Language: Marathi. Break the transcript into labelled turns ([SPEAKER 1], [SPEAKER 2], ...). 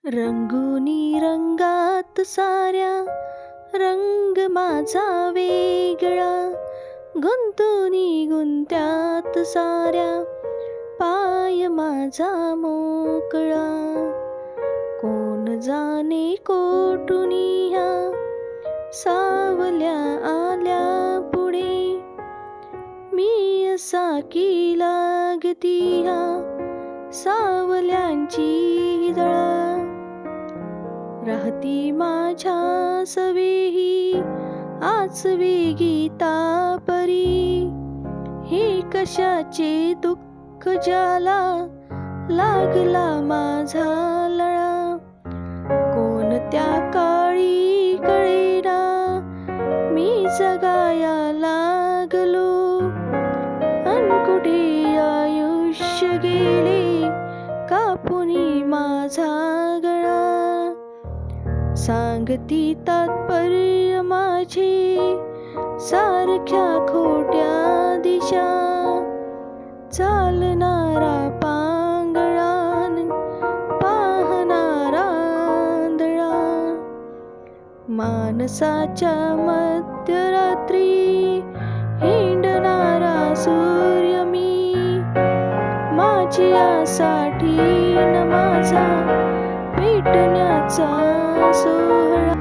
[SPEAKER 1] रंगुनी रंगात साऱ्या रंग माझा वेगळा, गुंतुनी गुंत्यात साऱ्या पाय माझा मोकळा. कोण जाणे कोठुनी ह्या सावल्या आल्या पुढे, मी असा की लागती ह्या सावल्यांची दळा. राहती माझ्या सवेही आचवी गीता परी, हे कशाचे दुःख ज्याला लागला माझा लळा. कोणत्या काळी कळेना मी जगाया लागलो, अन कुठे आयुष्य गेले कापुनी माझा गळा. सांगती तात्पर्य माझे सारख्या खोट्या दिशा, चालणारा पांगळान पाहणारा आंधळा. मानसाच्या मध्यरात्री हिंडणारा सूर्य मी, माझी यासाठी न माझा पेटण्याचा सोहळा.